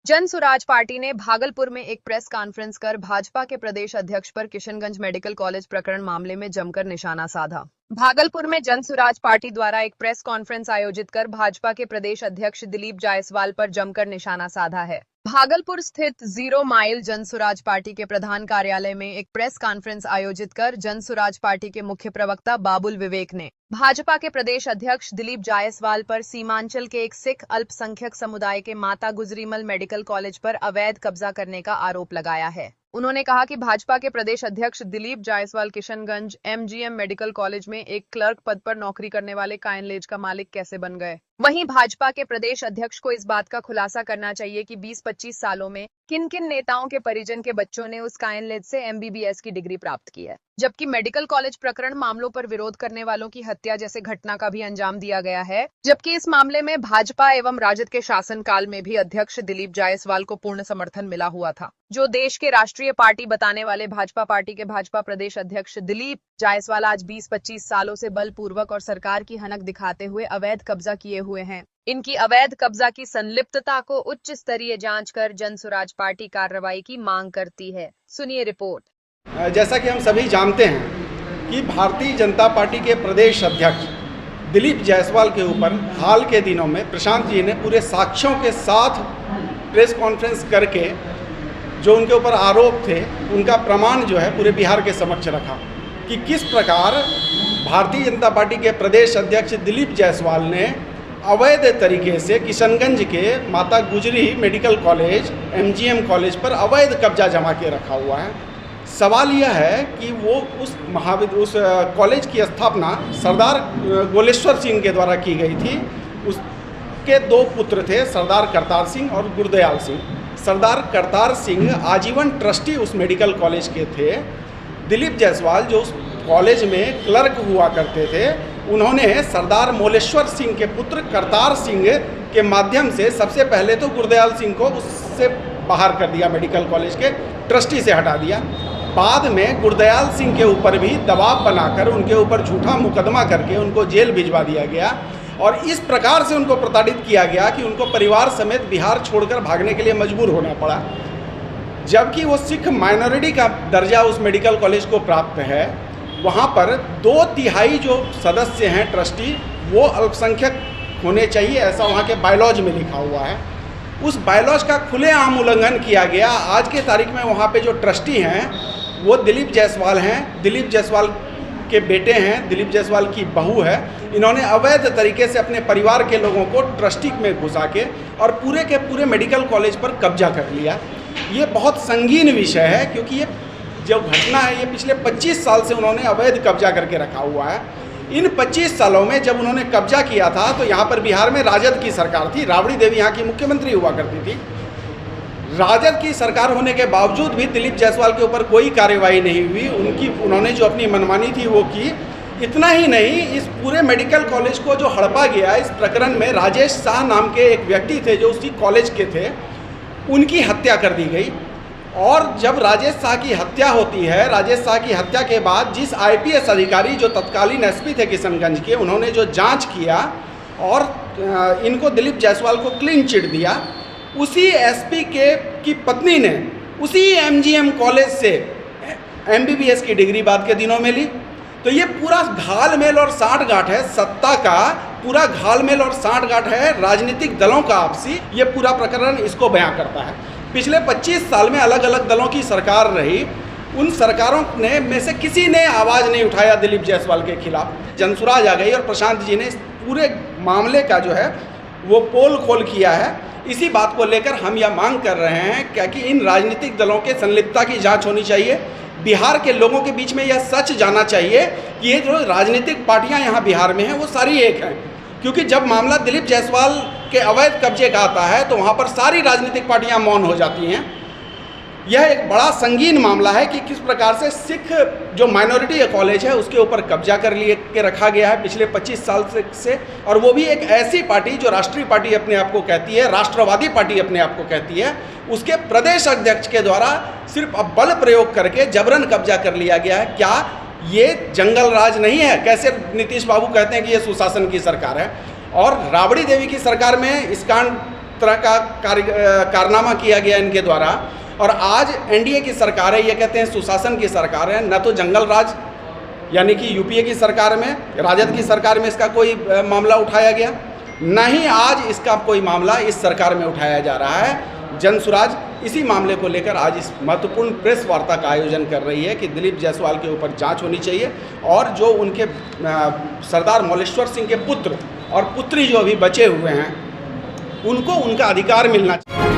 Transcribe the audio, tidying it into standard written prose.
Jan Suraaj party ने भागलपुर में एक प्रेस कॉन्फ्रेंस कर भाजपा के प्रदेश अध्यक्ष पर किशनगंज मेडिकल कॉलेज प्रकरण मामले में जमकर निशाना साधा। भागलपुर में जन सुराज पार्टी द्वारा एक प्रेस कॉन्फ्रेंस आयोजित कर भाजपा के प्रदेश अध्यक्ष दिलीप जायसवाल पर जमकर निशाना साधा है। भागलपुर स्थित 0 माइल जन सुराज पार्टी के प्रधान कार्यालय में एक प्रेस कॉन्फ्रेंस आयोजित कर जन सुराज पार्टी के मुख्य प्रवक्ता बाबुल विवेक ने भाजपा के प्रदेश अध्यक्ष दिलीप जायसवाल पर सीमांचल के एक सिख अल्पसंख्यक समुदाय के माता गुजरीमल मेडिकल कॉलेज पर अवैध कब्जा करने का आरोप लगाया है। उन्होंने कहा कि भाजपा के प्रदेश अध्यक्ष Dilip Jaiswal Kishanganj MGM medical college में एक क्लर्क पद पर नौकरी करने वाले काइनलेज का मालिक कैसे बन गए। वहीं भाजपा के प्रदेश अध्यक्ष को इस बात का खुलासा करना चाहिए कि 20-25 सालों में किन किन नेताओं के परिजन के बच्चों ने उस काइनलेज से MBBS की डिग्री प्राप्त की है, जबकि मेडिकल कॉलेज प्रकरण मामलों पर विरोध करने वालों की हत्या जैसे घटना का भी अंजाम दिया गया है। जबकि इस मामले में भाजपा एवं राजद के शासनकाल में भी अध्यक्ष दिलीप जायसवाल को पूर्ण समर्थन मिला हुआ था, जो देश के राष्ट्रीय पार्टी बताने वाले भाजपा पार्टी के भाजपा प्रदेश अध्यक्ष दिलीप जायसवाल आज 20-25 सालों से बलपूर्वक और सरकार की हनक दिखाते हुए अवैध कब्जा किए हुए हैं। इनकी अवैध कब्जा की संलिप्तता को उच्च स्तरीय जांच कर जन सुराज पार्टी कार्रवाई की मांग करती है। सुनिए रिपोर्ट। जैसा कि हम सभी जानते हैं कि भारतीय जनता पार्टी के प्रदेश अध्यक्ष दिलीप जायसवाल के ऊपर हाल के दिनों में प्रशांत जी ने पूरे साक्ष्यों के साथ प्रेस कॉन्फ्रेंस करके जो उनके ऊपर आरोप थे उनका प्रमाण जो है पूरे बिहार के समक्ष रखा कि किस प्रकार भारतीय जनता पार्टी के प्रदेश अध्यक्ष दिलीप जायसवाल ने अवैध तरीके से किशनगंज के माता गुजरी मेडिकल कॉलेज MGM कॉलेज पर अवैध कब्जा जमा के रखा हुआ है। सवाल यह है कि वो उस कॉलेज की स्थापना सरदार गोलेश्वर सिंह के द्वारा की गई थी। उसके 2 पुत्र थे, सरदार करतार सिंह और गुरदयाल सिंह। सरदार करतार सिंह आजीवन ट्रस्टी उस मेडिकल कॉलेज के थे। दिलीप जायसवाल जो उस कॉलेज में क्लर्क हुआ करते थे, उन्होंने सरदार मोलेश्वर सिंह के पुत्र करतार सिंह के माध्यम से सबसे पहले तो गुरदयाल सिंह को उससे बाहर कर दिया, मेडिकल कॉलेज के ट्रस्टी से हटा दिया। बाद में गुरदयाल सिंह के ऊपर भी दबाव बनाकर उनके ऊपर झूठा मुकदमा करके उनको जेल भिजवा दिया गया और इस प्रकार से उनको प्रताड़ित किया गया कि उनको परिवार समेत बिहार छोड़कर भागने के लिए मजबूर होना पड़ा। जबकि वो सिख माइनॉरिटी का दर्जा उस मेडिकल कॉलेज को प्राप्त है, वहाँ पर 2/3 जो सदस्य हैं ट्रस्टी वो अल्पसंख्यक होने चाहिए, ऐसा वहाँ के बायलॉज में लिखा हुआ है। उस बायलॉज का खुलेआम उल्लंघन किया गया। आज के तारीख में वहाँ पे जो ट्रस्टी हैं वो दिलीप जायसवाल हैं, दिलीप जायसवाल के बेटे हैं, दिलीप जायसवाल की बहू है। इन्होंने अवैध तरीके से अपने परिवार के लोगों को ट्रस्टी में घुसा के और पूरे के पूरे मेडिकल कॉलेज पर कब्जा कर लिया। ये बहुत संगीन विषय है क्योंकि ये जो घटना है ये पिछले 25 साल से उन्होंने अवैध कब्जा करके रखा हुआ है। इन 25 सालों में जब उन्होंने कब्जा किया था तो यहाँ पर बिहार में राजद की सरकार थी, राबड़ी देवी यहाँ की मुख्यमंत्री हुआ करती थी। राजद की सरकार होने के बावजूद भी दिलीप जायसवाल के ऊपर कोई कार्रवाई नहीं हुई। उन्होंने जो अपनी मनमानी थी वो की। इतना ही नहीं, इस पूरे मेडिकल कॉलेज को जो हड़पा गया, इस प्रकरण में राजेश शाह नाम के एक व्यक्ति थे जो उसी कॉलेज के थे, उनकी हत्या कर दी गई। और जब राजेश शाह की हत्या होती है, राजेश शाह की हत्या के बाद जिस IPS अधिकारी जो तत्कालीन SP थे किशनगंज के, उन्होंने जो जांच किया और इनको दिलीप जायसवाल को क्लीन चिट दिया, उसी SP की पत्नी ने उसी MGM कॉलेज से MBBS की डिग्री बाद के दिनों में ली। तो ये पूरा घालमेल और साठगांठ है, सत्ता का पूरा घालमेल और साठगांठ है राजनीतिक दलों का आपसी। ये पूरा प्रकरण इसको बयां करता है। पिछले 25 साल में अलग अलग दलों की सरकार रही, उन सरकारों ने में से किसी ने आवाज़ नहीं उठाया दिलीप जायसवाल के खिलाफ। जनसुराज आ गई और प्रशांत जी ने इस पूरे मामले का जो है वो पोल खोल किया है। इसी बात को लेकर हम यह मांग कर रहे हैं क्या कि इन राजनीतिक दलों के संलिप्तता की जांच होनी चाहिए। बिहार के लोगों के बीच में यह सच जाना चाहिए कि ये जो राजनीतिक पार्टियां यहाँ बिहार में हैं वो सारी एक हैं, क्योंकि जब मामला दिलीप जायसवाल के अवैध कब्जे का आता है तो वहाँ पर सारी राजनीतिक पार्टियां मौन हो जाती हैं। यह एक बड़ा संगीन मामला है कि किस प्रकार से सिख जो माइनॉरिटी कॉलेज है उसके ऊपर कब्जा कर लिए के रखा गया है पिछले 25 साल से, और वो भी एक ऐसी पार्टी जो राष्ट्रीय पार्टी अपने आप को कहती है, राष्ट्रवादी पार्टी अपने आप को कहती है, उसके प्रदेश अध्यक्ष के द्वारा सिर्फ अब बल प्रयोग करके जबरन कब्जा कर लिया गया है। क्या ये जंगल राज नहीं है? कैसे नीतीश बाबू कहते हैं कि ये सुशासन की सरकार है, और राबड़ी देवी की सरकार में इस कांड तरह का कारनामा किया गया इनके द्वारा। और आज एनडीए की सरकार है, ये कहते हैं सुशासन की सरकार है, न तो जंगल राज यानी कि यूपीए की सरकार में, राजद की सरकार में इसका कोई मामला उठाया गया, न ही आज इसका कोई मामला इस सरकार में उठाया जा रहा है। जनसुराज इसी मामले को लेकर आज इस महत्वपूर्ण प्रेस वार्ता का आयोजन कर रही है कि दिलीप जायसवाल के ऊपर जांच होनी चाहिए और जो उनके सरदार मौलेश्वर सिंह के पुत्र और पुत्री जो अभी बचे हुए हैं उनको उनका अधिकार मिलना चाहिए।